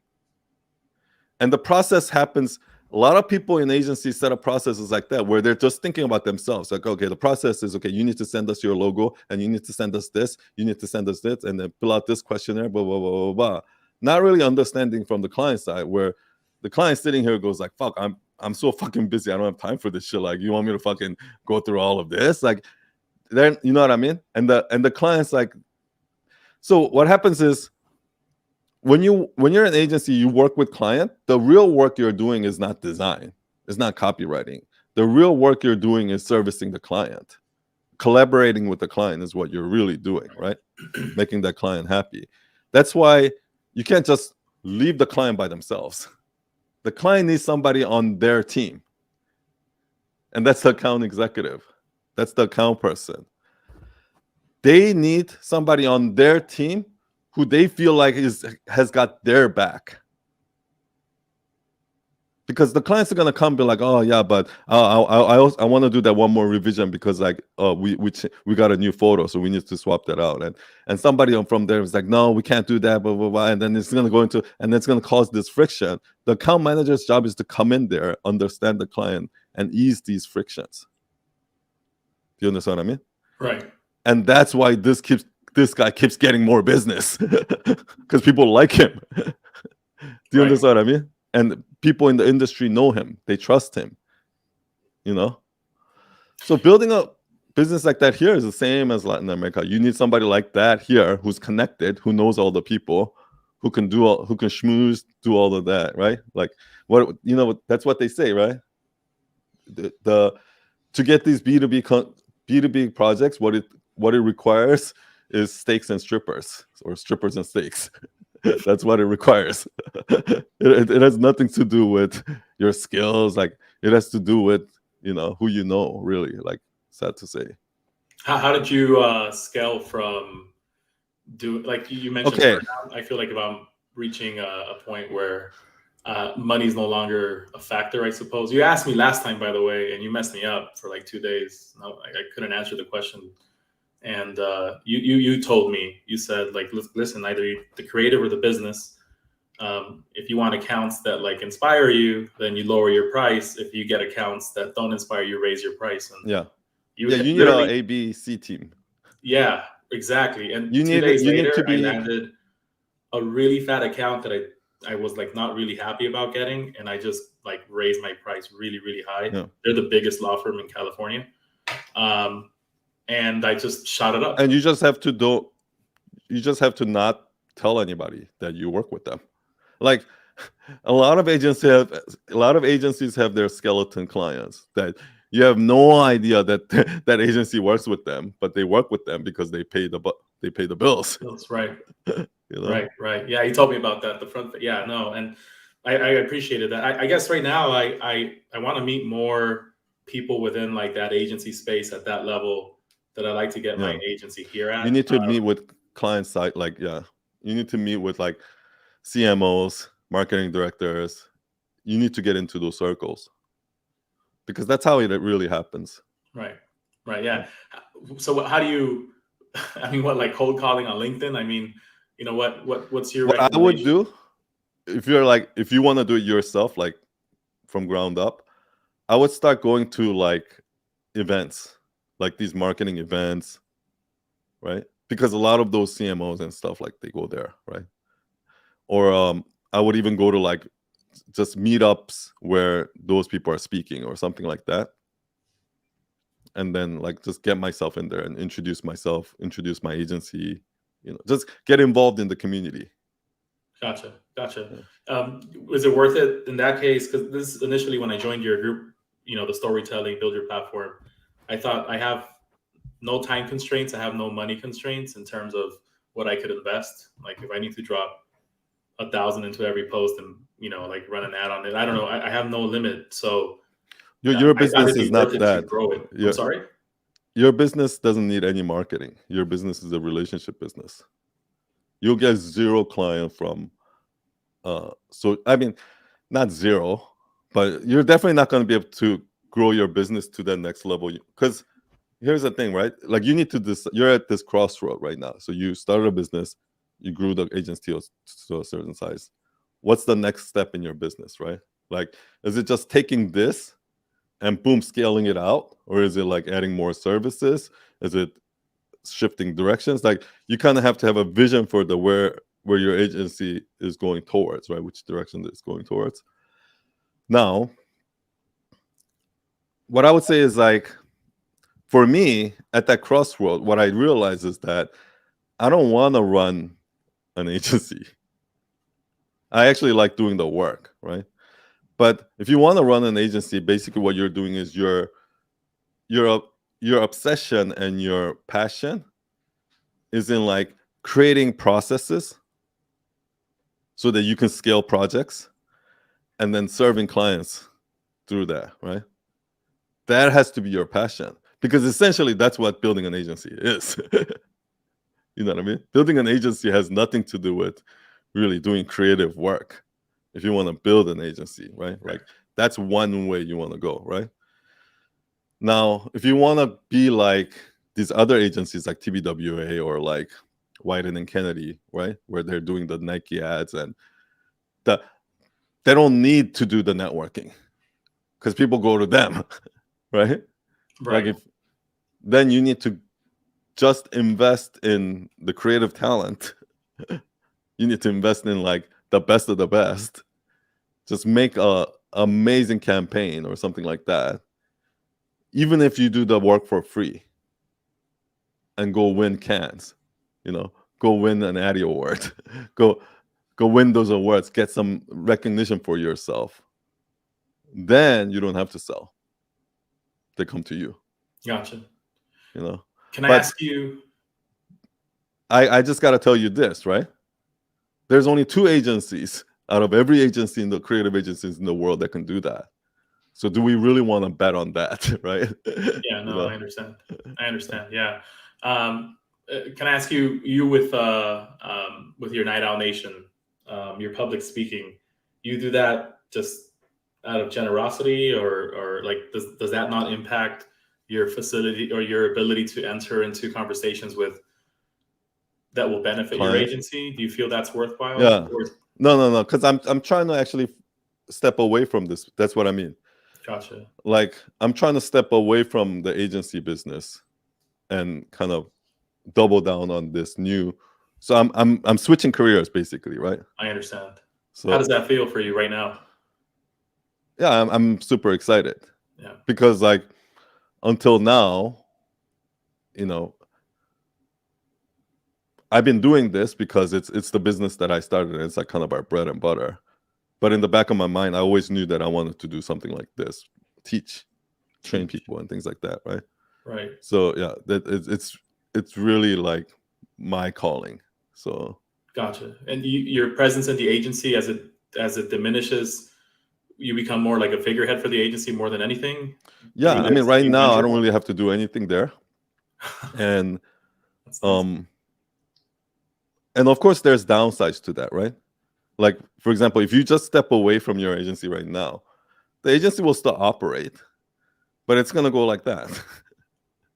And the process happens, a lot of people in agencies set up processes like that, where they're just thinking about themselves. Like, okay, the process is, okay, you need to send us your logo, and you need to send us this, you need to send us this, and then fill out this questionnaire, blah, blah, blah, blah, blah. Not really understanding from the client side, where the client sitting here goes like, fuck, I'm so fucking busy. I don't have time for this shit. Like, you want me to fucking go through all of this? Like, then, you know what I mean? And the client's like, so what happens is when you're an agency, you work with client, the real work you're doing is not design, it's not copywriting. The real work you're doing is servicing the client. Collaborating with the client is what you're really doing, right? Making that client happy. That's why you can't just leave the client by themselves. The client needs somebody on their team. And that's the account executive. That's the account person. They need somebody on their team who they feel like has got their back. Because the clients are gonna come be like, oh yeah, but I want to do that one more revision because like we got a new photo, so we need to swap that out. And somebody from there is like, no, we can't do that, blah blah blah. And then it's gonna go into, and it's gonna cause this friction. The account manager's job is to come in there, understand the client, and ease these frictions. you understand what I mean? Right. And that's why this guy keeps getting more business because people like him. Do you Right. understand what I mean? And people in the industry know him. They trust him. You know? So building a business like that here is the same as Latin America. You need somebody like that here who's connected, who knows all the people, who can schmooze, do all of that, right? Like that's what they say, right? The to get these B2B projects, what it requires is steaks and strippers, or strippers and steaks. That's what it requires. It has nothing to do with your skills. Like, it has to do with who you know, really. Like, sad to say. How did you scale from like you mentioned Okay. burnout? I feel like if I'm reaching a point where money is no longer a factor, I suppose. You asked me last time, by the way, and you messed me up for like 2 days. No, I couldn't answer the question. And you told me, you said, like, listen, either the creative or the business. If you want accounts that like inspire you, then you lower your price. If you get accounts that don't inspire you, raise your price. And Yeah. you need an A, B, C team. Yeah, exactly. And You 2 need days you later, need to be. I landed a really fat account that I was like not really happy about getting, and I just like raised my price really, really high. Yeah. They're the biggest law firm in California. And I just shot it up. And you just have to not tell anybody that you work with them. Like, a lot of agencies have their skeleton clients that you have no idea that that agency works with them, but they work with them because they pay the bills. That's right. You know? Right. Yeah, you told me about that. The front. Yeah, no, and I appreciated that. I guess right now I want to meet more people within like that agency space at that level that I like to get my agency here at. You need to meet with client side, like, you need to meet with like CMOs, marketing directors. You need to get into those circles, because that's how it really happens. Right. Yeah. So how do you? I mean, what, like cold calling on LinkedIn? I mean, what's your What I recommendation? would do, if you want to do it yourself, like from ground up, I would start going to like events, like these marketing events, right? Because a lot of those CMOs and stuff, like, they go there, right? Or I would even go to like just meetups where those people are speaking or something like that, and then like just get myself in there and introduce myself, introduce my agency, just get involved in the community. Gotcha. Was it worth it in that case? Because this initially, when I joined your group, the storytelling, build your platform, I thought I have no time constraints. I have no money constraints in terms of what I could invest. Like, if I need to drop 1,000 into every post and like run an ad on it, I don't know. I have no limit. So your business is not that. Grow it. I'm sorry. Your business doesn't need any marketing. Your business is a relationship business. You'll get zero client from. So I mean, not zero, but you're definitely not going to be able to grow your business to the next level. Because here's the thing, right? Like, you need to you're at this crossroad right now. So you started a business, you grew the agency to a certain size. What's the next step in your business, right? Like, is it just taking this and boom, scaling it out? Or is it like adding more services? Is it shifting directions? Like, you kind of have to have a vision for the where your agency is going towards, right? Which direction it's going towards. Now, what I would say is, like, for me, at that crossroad, what I realized is that I don't want to run an agency. I actually like doing the work, right? But if you want to run an agency, basically what you're doing is your obsession and your passion is in like creating processes so that you can scale projects and then serving clients through that, right? That has to be your passion, because essentially that's what building an agency is. You know what I mean? Building an agency has nothing to do with really doing creative work. If you want to build an agency, right? Like, that's one way you want to go, right? Now, if you want to be like these other agencies like TBWA or like Wyden and Kennedy, right, where they're doing the Nike ads, and they don't need to do the networking because people go to them, right? Like, then you need to just invest in the creative talent. You need to invest in like the best of the best. Just make a amazing campaign or something like that. Even if you do the work for free and go win cans, go win an Addy Award, go win those awards, get some recognition for yourself. Then you don't have to sell. They come to you. Gotcha. Can I ask you? I just got to tell you this, right? There's only 2 agencies out of every agency in the creative agencies in the world that can do that. So do we really want to bet on that, right? Yeah, no, I understand. Yeah. Can I ask you with your Night Owl Nation, your public speaking, you do that just out of generosity, or like does that not impact your facility or your ability to enter into conversations that will benefit your agency? Do you feel that's worthwhile? Yeah. No. Because I'm trying to actually step away from this. That's what I mean. Gotcha. Like I'm trying to step away from the agency business and kind of double down on this new. So I'm switching careers basically, right? I understand. So how does that feel for you right now? Yeah, I'm super excited. Yeah. Because like until now, I've been doing this because it's the business that I started. And it's like kind of our bread and butter. But in the back of my mind, I always knew that I wanted to do something like this, train people and things like that, right? Right. So yeah, it's really like my calling. So gotcha. And your presence in the agency, as it diminishes, you become more like a figurehead for the agency more than anything. Yeah, I mean, right now I don't really have to do anything there, and and of course there's downsides to that, right? Like, for example, if you just step away from your agency right now, the agency will still operate, but it's going to go like that.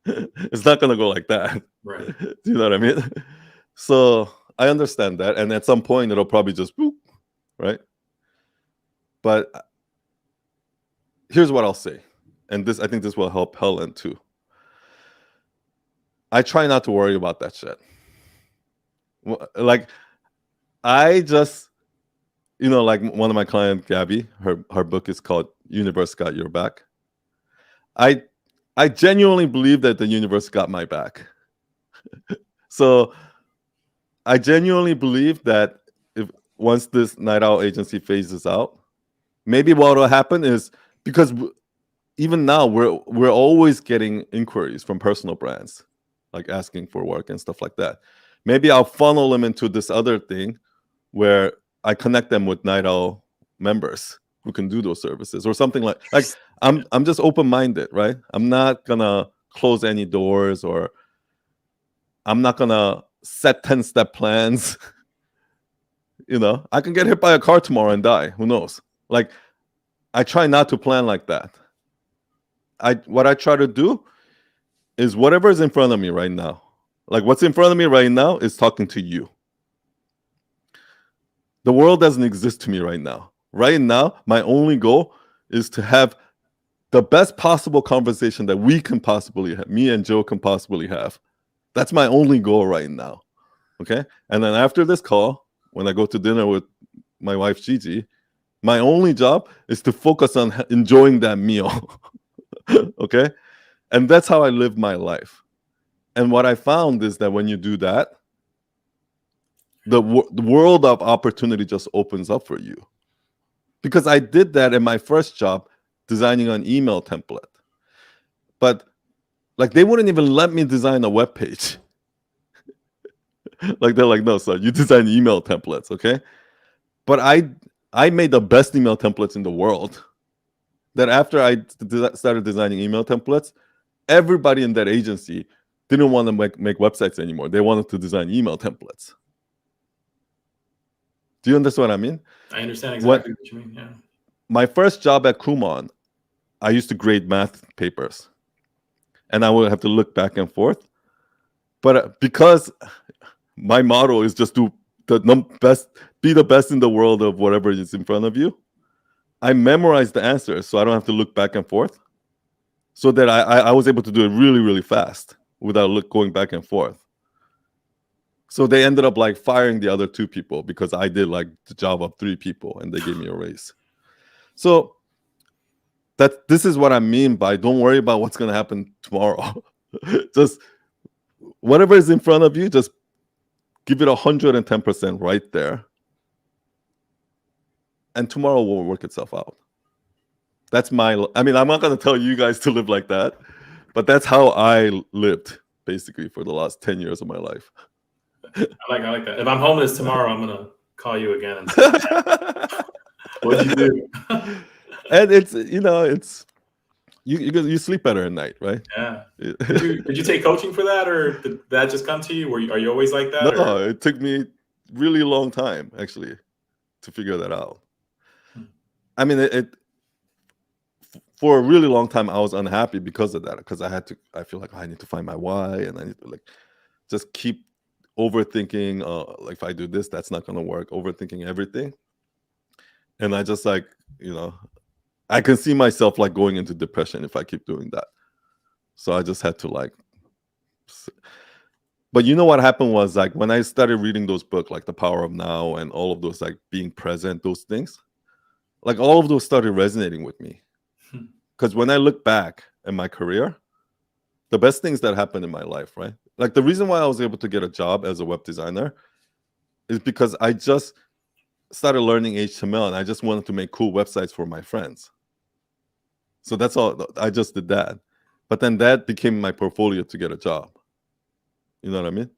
It's not going to go like that. Right. Do you know what I mean? So I understand that. And at some point, it'll probably just, boop, right? But here's what I'll say. And I think this will help Helen too. I try not to worry about that shit. Like, I just... like one of my clients, Gabby, her book is called Universe Got Your Back. I genuinely believe that the universe got my back. So I genuinely believe that if once this Night Owl agency phases out, maybe what will happen is, because even now we're always getting inquiries from personal brands, like asking for work and stuff like that. Maybe I'll funnel them into this other thing where I connect them with Night Owl members who can do those services or something like I'm just open-minded, right? I'm not gonna close any doors, or I'm not gonna set 10-step plans. I can get hit by a car tomorrow and die. Who knows? Like, I try not to plan like that. What I try to do is whatever is in front of me right now. Like, what's in front of me right now is talking to you. The world doesn't exist to me right now. Right now, my only goal is to have the best possible conversation that we can possibly have, me and Joe can possibly have. That's my only goal right now. Okay? And then after this call, when I go to dinner with my wife, Gigi, my only job is to focus on enjoying that meal. Okay? And that's how I live my life. And what I found is that when you do that, the world of opportunity just opens up for you. Because I did that in my first job, designing an email template. But like, they wouldn't even let me design a web page. Like, they're like, no, son, you design email templates, okay? But I made the best email templates in the world. That after I started designing email templates, everybody in that agency didn't want to make websites anymore. They wanted to design email templates. Do you understand what I mean? I understand exactly what you mean, yeah. My first job at Kumon, I used to grade math papers. And I would have to look back and forth. But because my motto is just to be the best in the world of whatever is in front of you, I memorize the answers so I don't have to look back and forth. so that I was able to do it really, really fast without going back and forth. So they ended up like firing the other 2 people because I did like the job of 3 people and they gave me a raise. So this is what I mean by don't worry about what's going to happen tomorrow. Just whatever is in front of you, just give it 110% right there. And tomorrow will work itself out. That's I'm not going to tell you guys to live like that, but that's how I lived basically for the last 10 years of my life. I like that. If I'm homeless tomorrow, I'm gonna call you again and say, "What'd you do?" And it's you sleep better at night, right? Yeah. Did you take coaching for that, or did that just come to you? Are you always like that? No, it took me really long time actually to figure that out. I mean, for a really long time I was unhappy because of that, because I feel like I need to find my why, and I need to like just keep overthinking. Like if I do this, that's not gonna work. Overthinking everything, and I just like I can see myself like going into depression if I keep doing that. So I just had to like. But you know what happened was like when I started reading those books, like The Power of Now and all of those like being present, those things, like all of those started resonating with me. Because when I look back at my career, the best things that happened in my life, right? Like the reason why I was able to get a job as a web designer is because I just started learning HTML and I just wanted to make cool websites for my friends. So that's all. I just did that. But then that became my portfolio to get a job. You know what I mean?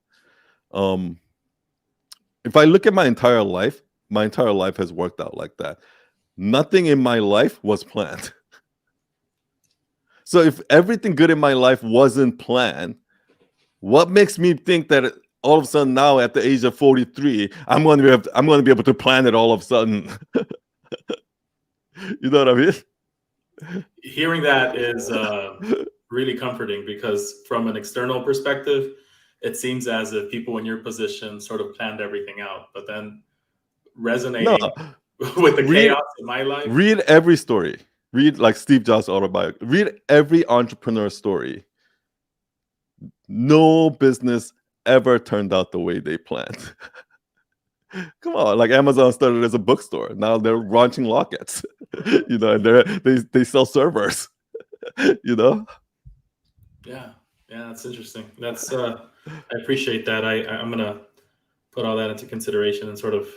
If I look at my entire life has worked out like that. Nothing in my life was planned. So if everything good in my life wasn't planned, what makes me think that all of a sudden now at the age of 43, I'm going to be able to plan it all of a sudden? You know what I mean? Hearing that is really comforting, because from an external perspective, it seems as if people in your position sort of planned everything out, but then resonating with the chaos in my life. Read every story. Read like Steve Jobs' autobiography. Read every entrepreneur story. No business ever turned out the way they planned. Come on, like Amazon started as a bookstore. Now they're launching lockets. And they sell servers. Yeah, that's interesting. That's I appreciate that. I'm gonna put all that into consideration and sort of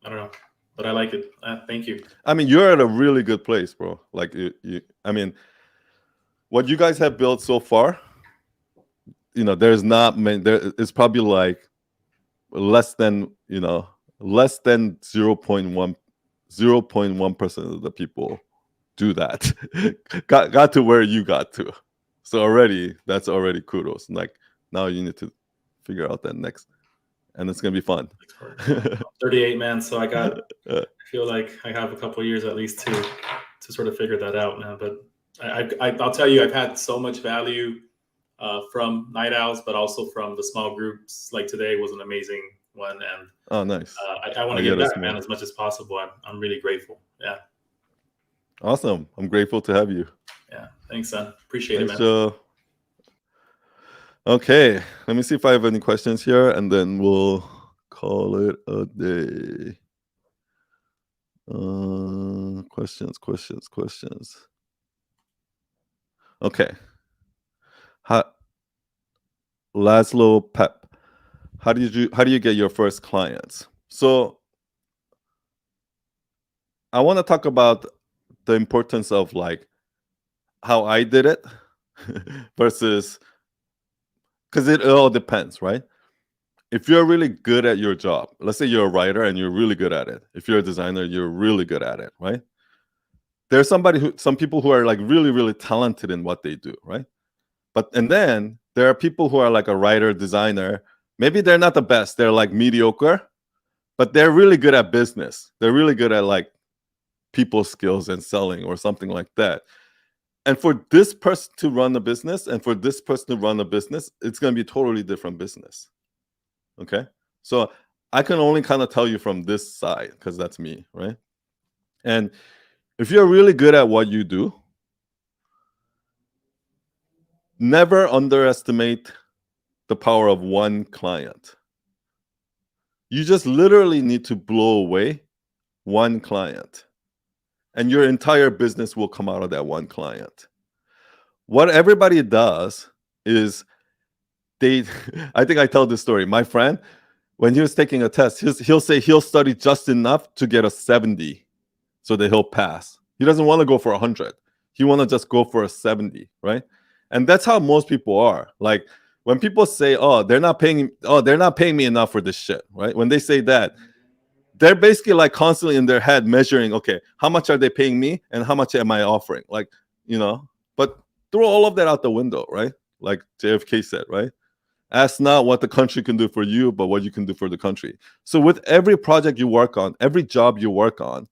I don't know, but I like it. Thank you. I mean, you're at a really good place, bro. Like I mean, what you guys have built so far, there's not many. There is probably like less than 0.1% of the people do that. got to where you got to. So that's already kudos. Like now you need to figure out that next, and it's gonna be fun. I'm 38, man, so I feel like I have a couple of years at least to sort of figure that out now. But I'll tell you, I've had so much value from Night Owls, but also from the small groups. Like today was an amazing one, and oh, nice. I want to give back, man, as much as possible. I'm really grateful. Yeah. Awesome. I'm grateful to have you. Yeah. Thanks, son. Appreciate it, man. Joe. Okay. Let me see if I have any questions here, and then we'll call it a day. Questions. Okay. Laszlo Pep, how do you get your first clients? So I want to talk about the importance of like how I did it versus, because it all depends, right? If you're really good at your job, let's say you're a writer and you're really good at it. If you're a designer, you're really good at it, right? There's some people who are like really, really talented in what they do, right? And then there are people who are like a writer, designer. Maybe they're not the best. They're like mediocre, but they're really good at business. They're really good at like people skills and selling or something like that. And for this person to run a business and for this person to run a business, it's going to be a totally different business. Okay. So I can only kind of tell you from this side because that's me, right? And if you're really good at what you do, never underestimate the power of one client. You just literally need to blow away one client, and your entire business will come out of that one client. What everybody does is they, I think I tell this story. My friend, when he was taking a test, he'll say he'll study just enough to get a 70 so that he'll pass. He doesn't want to go for 100. He want to just go for a 70, right? And that's how most people are. Like when people say, "Oh, they're not paying me enough for this shit," right? When they say that, they're basically like constantly in their head measuring, okay, how much are they paying me and how much am I offering? Like, but throw all of that out the window, right? Like JFK said, right? Ask not what the country can do for you, but what you can do for the country. So with every project you work on, every job you work on,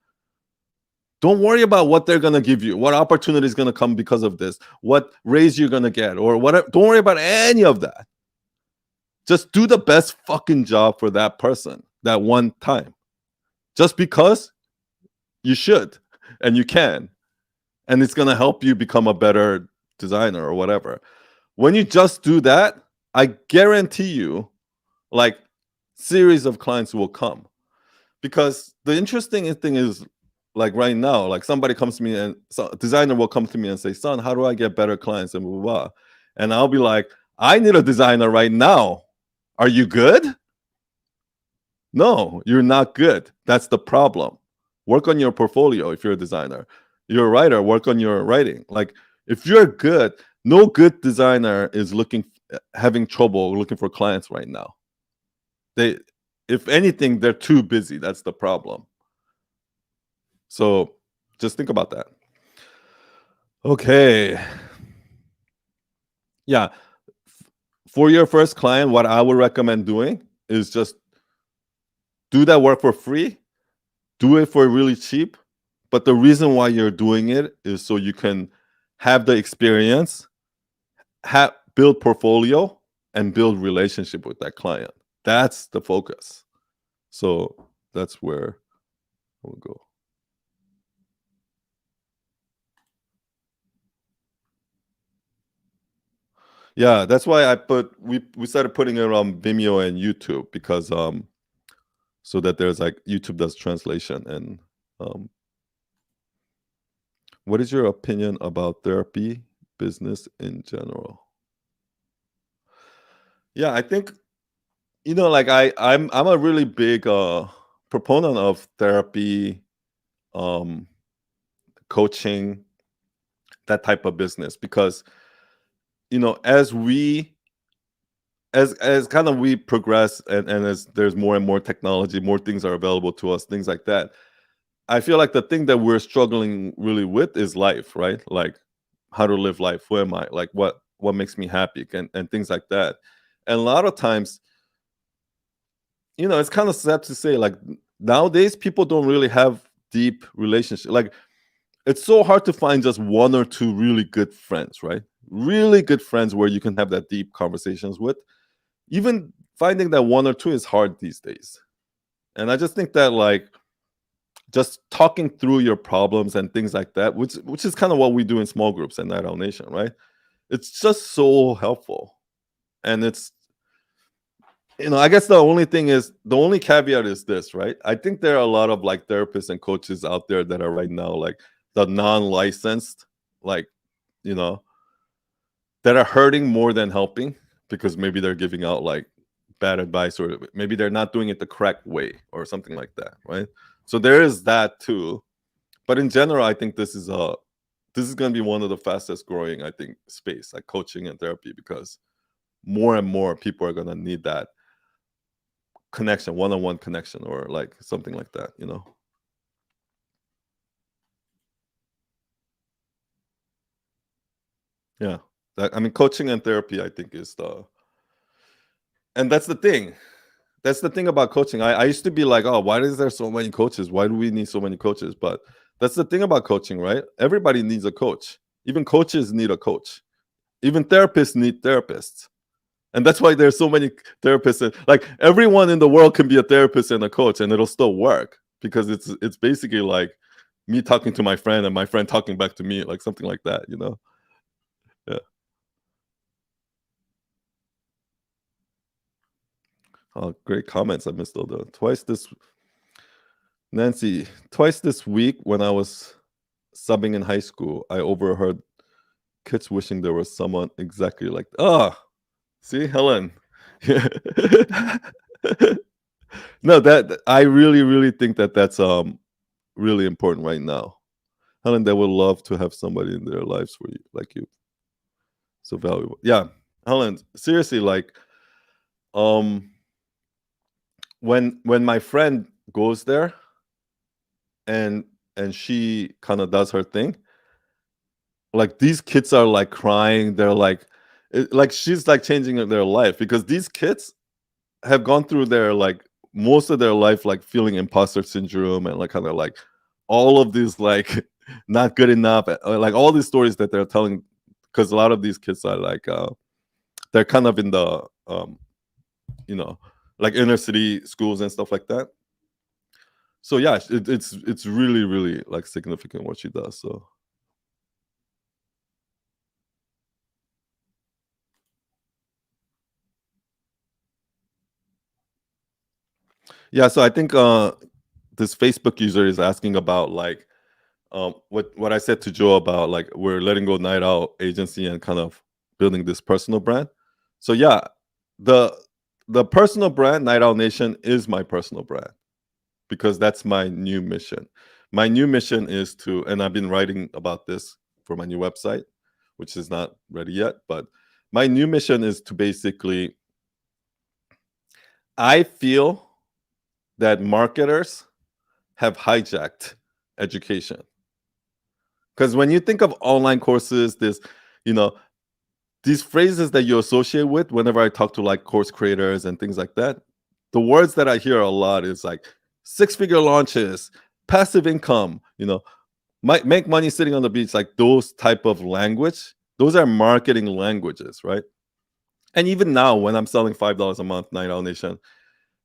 don't worry about what they're going to give you, what opportunity is going to come because of this, what raise you're going to get, or whatever. Don't worry about any of that. Just do the best fucking job for that person that one time. Just because you should and you can. And it's going to help you become a better designer or whatever. When you just do that, I guarantee you, like, series of clients will come. Because the interesting thing is, like right now, like somebody comes to me and a designer will come to me and say, "Son, how do I get better clients?" And blah, blah, blah. And I'll be like, "I need a designer right now. Are you good?" No, you're not good. That's the problem. Work on your portfolio if you're a designer. You're a writer, work on your writing. Like if you're good, no good designer is having trouble looking for clients right now. If anything, they're too busy. That's the problem. So just think about that. Okay. Yeah. For your first client, what I would recommend doing is just do that work for free, do it for really cheap. But the reason why you're doing it is so you can have the experience, build portfolio, and build relationship with that client. That's the focus. So that's where we'll go. Yeah, that's why we started putting it on Vimeo and YouTube because so that there's like YouTube does translation. And what is your opinion about therapy business in general? Yeah, I think like I'm a really big proponent of therapy, coaching, that type of business because as kind of we progress and as there's more and more technology, more things are available to us, things like that. I feel like the thing that we're struggling really with is life, right? Like how to live life. Who am I? Like what makes me happy and things like that. And a lot of times, it's kind of sad to say, like nowadays people don't really have deep relationships. Like it's so hard to find just one or two really good friends, right? Really good friends where you can have that deep conversations with. Even finding that one or two is hard these days. And I just think that like just talking through your problems and things like that, which is kind of what we do in small groups at Night Owl Nation, right? It's just so helpful. And it's, I guess the only caveat is this, right? I think there are a lot of like therapists and coaches out there that are right now like the non-licensed, like, that are hurting more than helping because maybe they're giving out like bad advice or maybe they're not doing it the correct way or something like that, right? So there is that too. But in general, I think this is going to be one of the fastest growing, I think, space, like coaching and therapy, because more and more people are going to need that connection, one-on-one connection, or like something like that, Yeah. I mean, coaching and therapy, I think, is and that's the thing. That's the thing about coaching. I used to be like, oh, why is there so many coaches? Why do we need so many coaches? But that's the thing about coaching, right? Everybody needs a coach. Even coaches need a coach. Even therapists need therapists. And that's why there's so many therapists. Like everyone in the world can be a therapist and a coach, and it'll still work because it's basically like me talking to my friend and my friend talking back to me, like something like that, Yeah. Oh, great comments. I missed all the Nancy, twice this week when I was subbing in high school, I overheard kids wishing there was someone exactly like, see, Helen. No, that I really, really think that that's really important right now. Helen, they would love to have somebody in their lives for you, like you. So valuable. Yeah. Helen, seriously, like um when my friend goes there and she kind of does her thing, like these kids are like crying, they're like like she's like changing their life because these kids have gone through their like most of their life like feeling imposter syndrome and like kind of like all of these like not good enough, like all these stories that they're telling, because a lot of these kids are like they're kind of in the you know, like inner city schools and stuff like that. So yeah, it's really, really like significant what she does. So yeah, so I think this Facebook user is asking about like what I said to Joe about like we're letting go Night Owl agency and kind of building this personal brand. So yeah, the personal brand Night Owl Nation is my personal brand because that's my new mission. My new mission is to, and I've been writing about this for my new website, which is not ready yet, but my new mission is to basically, I feel that marketers have hijacked education. Because when you think of online courses, this, you know, these phrases that you associate with whenever I talk to like course creators and things like that, the words that I hear a lot is like 6-figure launches, passive income, you know, might make money sitting on the beach, like those type of language. Those are marketing languages, right? And even now, when I'm selling $5 a month, Night Owl Nation,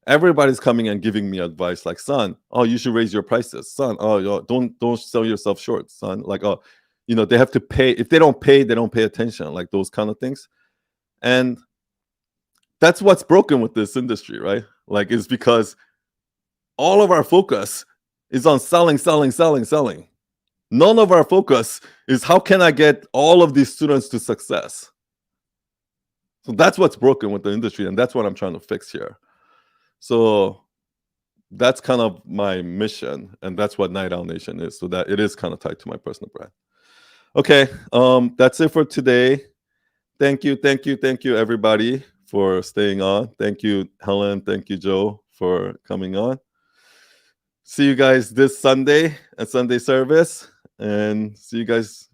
everybody's coming and giving me advice like, son, oh, you should raise your prices. Son, oh, don't sell yourself short, son. Like, oh, you know, they have to pay. If they don't pay, they don't pay attention, like those kind of things. And that's what's broken with this industry, right? Like, it's because all of our focus is on selling, selling, selling, selling. None of our focus is how can I get all of these students to success. So that's what's broken with the industry, and that's what I'm trying to fix here. So that's kind of my mission, and that's what Night Owl Nation is. So that it is kind of tied to my personal brand. Okay, that's it for today. Thank you, everybody, for staying on. Thank you, Helen. Thank you, Joe, for coming on. See you guys this Sunday at Sunday service, and see you guys,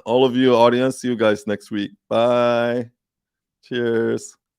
all of you audience. See you guys next week. Bye. Cheers.